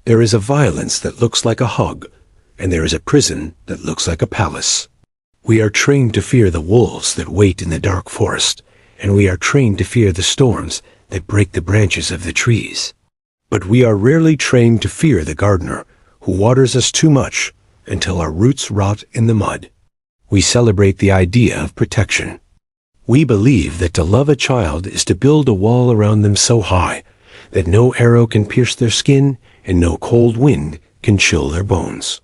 There is a violence that looks like a hug, and there is a prison that looks like a palace. We are trained to fear the wolves that wait in the dark forest, and we are trained to fear the storms that break the branches of the trees. But we are rarely trained to fear the gardener who waters us too much until our roots rot in the mud. We celebrate the idea of protection. We believe that to love a child is to build a wall around them so high that no arrow can pierce their skin and no cold wind can chill their bones.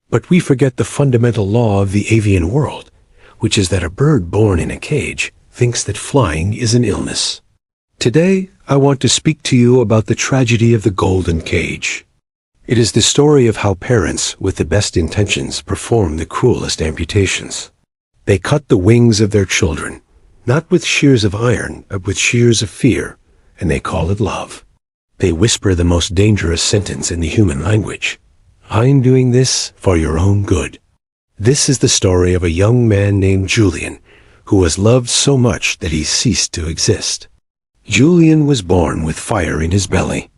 But we forget the fundamental law of the avian world, which is that a bird born in a cage thinks that flying is an illness. Today, I want to speak to you about the tragedy of the golden cage. It is the story of how parents with the best intentions perform the cruelest amputations. They cut the wings of their children, not with shears of iron, but with shears of fear, and they call it love. They whisper the most dangerous sentence in the human language. I'm doing this for your own good. This is the story of a young man named Julian, who was loved so much that he ceased to exist. Julian was born with fire in his belly.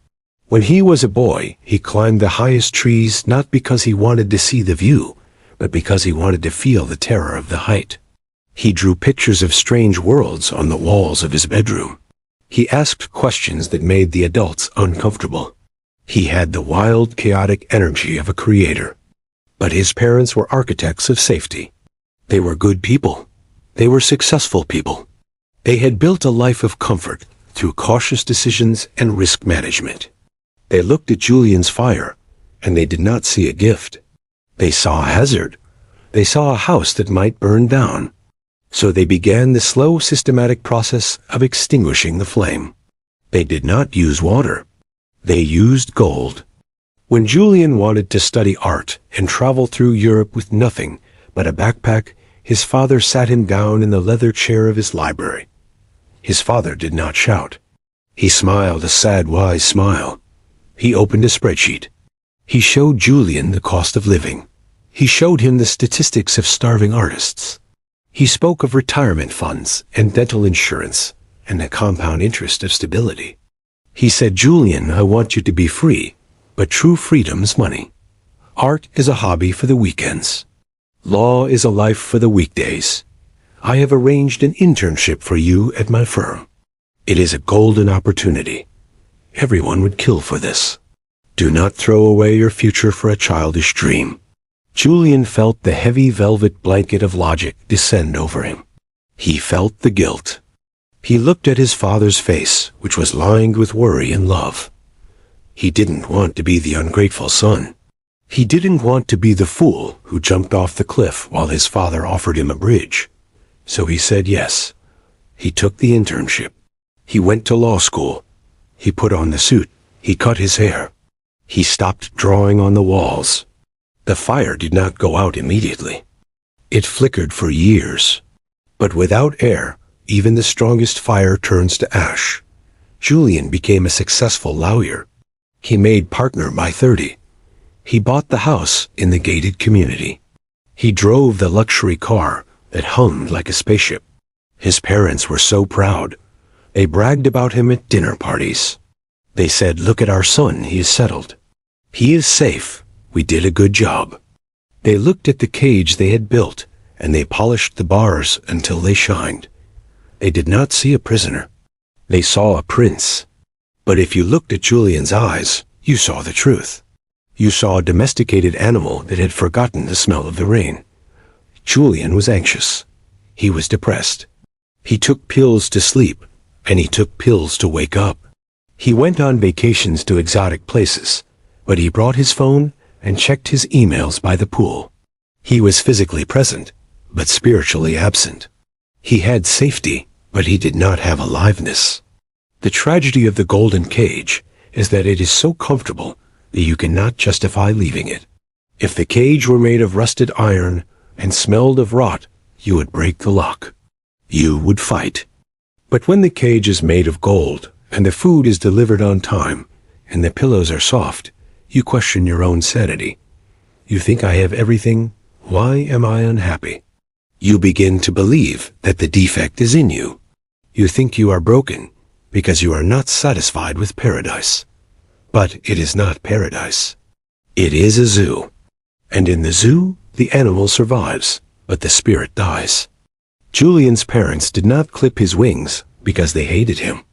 When he was a boy, he climbed the highest trees not because he wanted to see the view, but because he wanted to feel the terror of the height. He drew pictures of strange worlds on the walls of his bedroom. He asked questions that made the adults uncomfortable. He had the wild, chaotic energy of a creator. But his parents were architects of safety. They were good people. They were successful people. They had built a life of comfort through cautious decisions and risk management. They looked at Julian's fire, and they did not see a gift. They saw a hazard. They saw a house that might burn down. So they began the slow, systematic process of extinguishing the flame. They did not use water. They used gold. When Julian wanted to study art and travel through Europe with nothing but a backpack, his father sat him down in the leather chair of his library. His father did not shout. He smiled a sad, wise smile. He opened a spreadsheet. He showed Julian the cost of living. He showed him the statistics of starving artists. He spoke of retirement funds and dental insurance and the compound interest of stability. He said, Julian, I want you to be free, but true freedom's money. Art is a hobby for the weekends. Law is a life for the weekdays. I have arranged an internship for you at my firm. It is a golden opportunity. Everyone would kill for this. Do not throw away your future for a childish dream. Julian felt the heavy velvet blanket of logic descend over him. He felt the guilt. He looked at his father's face, which was lined with worry and love. He didn't want to be the ungrateful son. He didn't want to be the fool who jumped off the cliff while his father offered him a bridge. So he said yes. He took the internship. He went to law school. He put on the suit. He cut his hair. He stopped drawing on the walls. The fire did not go out immediately. It flickered for years. But without air, even the strongest fire turns to ash. Julian became a successful lawyer. He made partner by 30. He bought the house in the gated community. He drove the luxury car that hummed like a spaceship. His parents were so proud. They bragged about him at dinner parties. They said, look at our son, he is settled. He is safe. We did a good job. They looked at the cage they had built, and they polished the bars until they shined. They did not see a prisoner. They saw a prince. But if you looked at Julian's eyes, you saw the truth. You saw a domesticated animal that had forgotten the smell of the rain. Julian was anxious. He was depressed. He took pills to sleep, and he took pills to wake up. He went on vacations to exotic places, but he brought his phone and checked his emails by the pool. He was physically present, but spiritually absent. He had safety, but he did not have aliveness. The tragedy of the golden cage is that it is so comfortable that you cannot justify leaving it. If the cage were made of rusted iron and smelled of rot, you would break the lock. You would fight. But when the cage is made of gold, and the food is delivered on time, and the pillows are soft, you question your own sanity. You think I have everything. Why am I unhappy? You begin to believe that the defect is in you. You think you are broken because you are not satisfied with paradise. But it is not paradise. It is a zoo. And in the zoo, the animal survives, but the spirit dies. Julian's parents did not clip his wings because they hated him.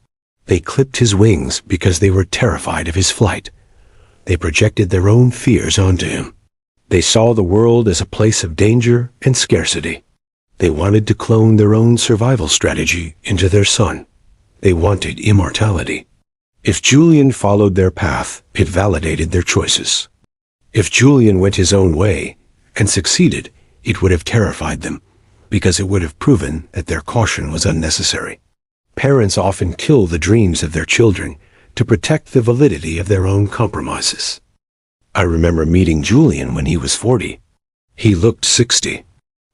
They clipped his wings because they were terrified of his flight. They projected their own fears onto him. They saw the world as a place of danger and scarcity. They wanted to clone their own survival strategy into their son. They wanted immortality. If Julian followed their path, it validated their choices. If Julian went his own way and succeeded, it would have terrified them, because it would have proven that their caution was unnecessary. Parents often kill the dreams of their children to protect the validity of their own compromises. I remember meeting Julian when he was 40. He looked 60.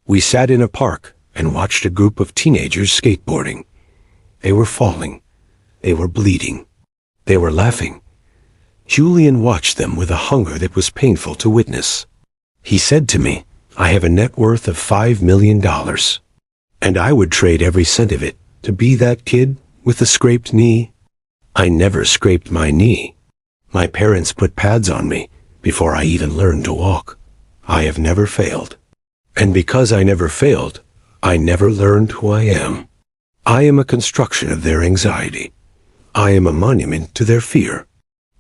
We sat in a park and watched a group of teenagers skateboarding. They were falling. They were bleeding. They were laughing. Julian watched them with a hunger that was painful to witness. He said to me, "I have a net worth of $5 million, and I would trade every cent of it to be that kid with the scraped knee." I never scraped my knee. My parents put pads on me before I even learned to walk. I have never failed. And because I never failed, I never learned who I am. I am a construction of their anxiety. I am a monument to their fear.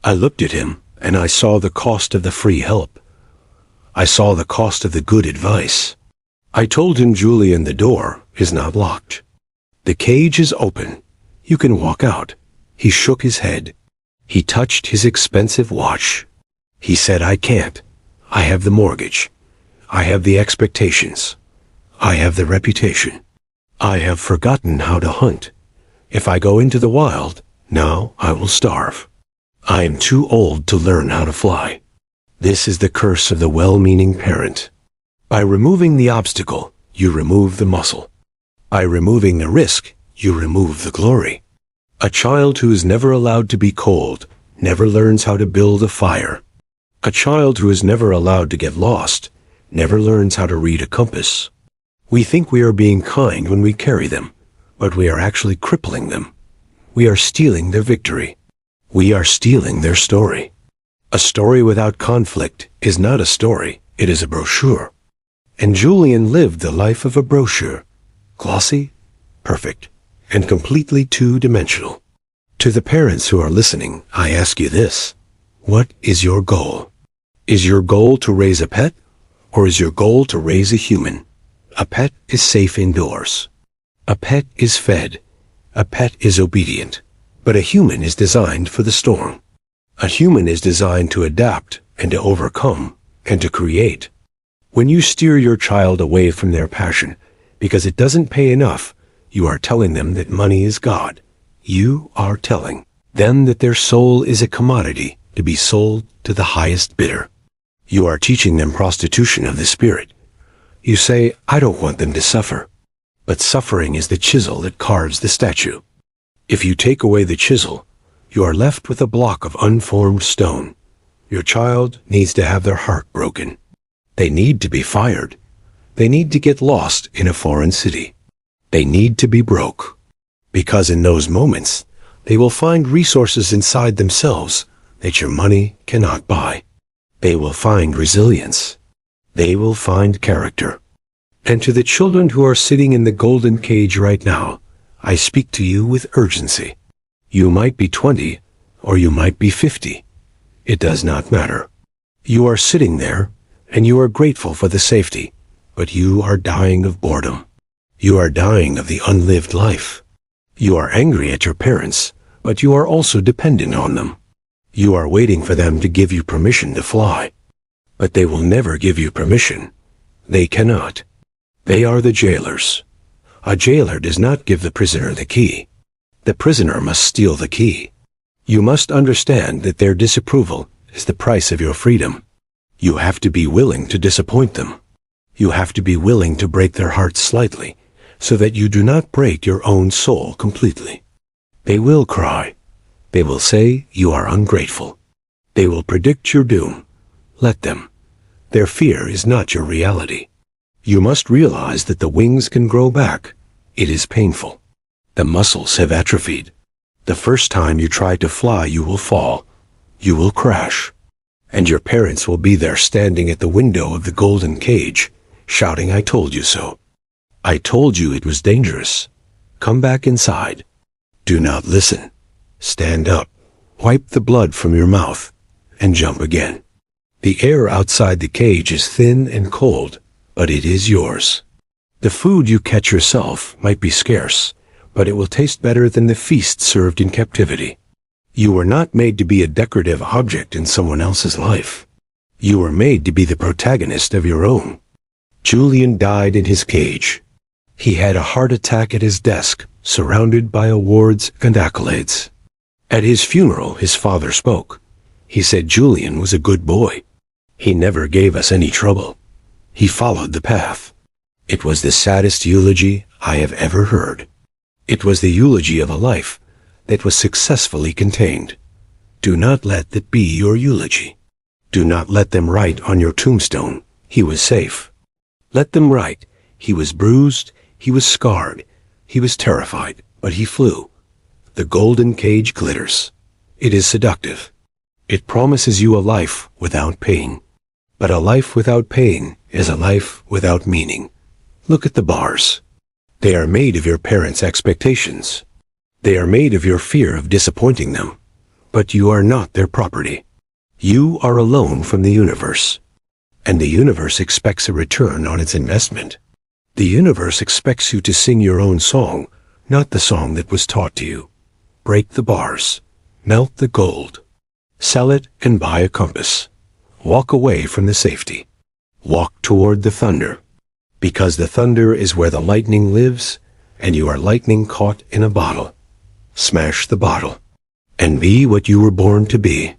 I looked at him, and I saw the cost of the free help. I saw the cost of the good advice. I told him, "Julian, the door is not locked. The cage is open. You can walk out." He shook his head. He touched his expensive watch. He said, "I can't. I have the mortgage. I have the expectations. I have the reputation. I have forgotten how to hunt. If I go into the wild, now I will starve. I am too old to learn how to fly." This is the curse of the well-meaning parent. By removing the obstacle, you remove the muscle. By removing the risk, you remove the glory. A child who is never allowed to be cold never learns how to build a fire. A child who is never allowed to get lost never learns how to read a compass. We think we are being kind when we carry them, but we are actually crippling them. We are stealing their victory. We are stealing their story. A story without conflict is not a story, it is a brochure. And Julian lived the life of a brochure, glossy, perfect, and completely two-dimensional. To the parents who are listening, I ask you this: what is your goal? Is your goal to raise a pet, or is your goal to raise a human? A pet is safe indoors. A pet is fed. A pet is obedient. But a human is designed for the storm. A human is designed to adapt and to overcome and to create. When you steer your child away from their passion because it doesn't pay enough, you are telling them that money is God. You are telling them that their soul is a commodity to be sold to the highest bidder. You are teaching them prostitution of the spirit. You say, "I don't want them to suffer." But suffering is the chisel that carves the statue. If you take away the chisel, you are left with a block of unformed stone. Your child needs to have their heart broken. They need to be fired. They need to get lost in a foreign city. They need to be broke. Because in those moments, they will find resources inside themselves that your money cannot buy. They will find resilience. They will find character. And to the children who are sitting in the golden cage right now, I speak to you with urgency. You might be 20, or you might be 50. It does not matter. You are sitting there, and you are grateful for the safety, but you are dying of boredom. You are dying of the unlived life. You are angry at your parents, but you are also dependent on them. You are waiting for them to give you permission to fly. But they will never give you permission. They cannot. They are the jailers. A jailer does not give the prisoner the key. The prisoner must steal the key. You must understand that their disapproval is the price of your freedom. You have to be willing to disappoint them. You have to be willing to break their hearts slightly, so that you do not break your own soul completely. They will cry. They will say you are ungrateful. They will predict your doom. Let them. Their fear is not your reality. You must realize that the wings can grow back. It is painful. The muscles have atrophied. The first time you try to fly, you will fall. you will crash. And your parents will be there standing at the window of the golden cage, shouting, "I told you so. I told you it was dangerous. Come back inside." Do not listen. Stand up, wipe the blood from your mouth, and jump again. The air outside the cage is thin and cold, but it is yours. The food you catch yourself might be scarce, but it will taste better than the feast served in captivity. You were not made to be a decorative object in someone else's life. You were made to be the protagonist of your own. Julian died in his cage. He had a heart attack at his desk, surrounded by awards and accolades. At his funeral, his father spoke. He said Julian was a good boy. He never gave us any trouble. He followed the path. It was the saddest eulogy I have ever heard. It was the eulogy of a life that was successfully contained. Do not let that be your eulogy. Do not let them write on your tombstone, "He was safe." Let them write, "He was bruised, he was scarred, he was terrified, but he flew." The golden cage glitters. It is seductive. It promises you a life without pain. But a life without pain is a life without meaning. Look at the bars. They are made of your parents' expectations. They are made of your fear of disappointing them. But you are not their property. You are alone from the universe. And the universe expects a return on its investment. The universe expects you to sing your own song, not the song that was taught to you. Break the bars. Melt the gold. Sell it and buy a compass. Walk away from the safety. Walk toward the thunder. Because the thunder is where the lightning lives, and you are lightning caught in a bottle. Smash the bottle, and be what you were born to be.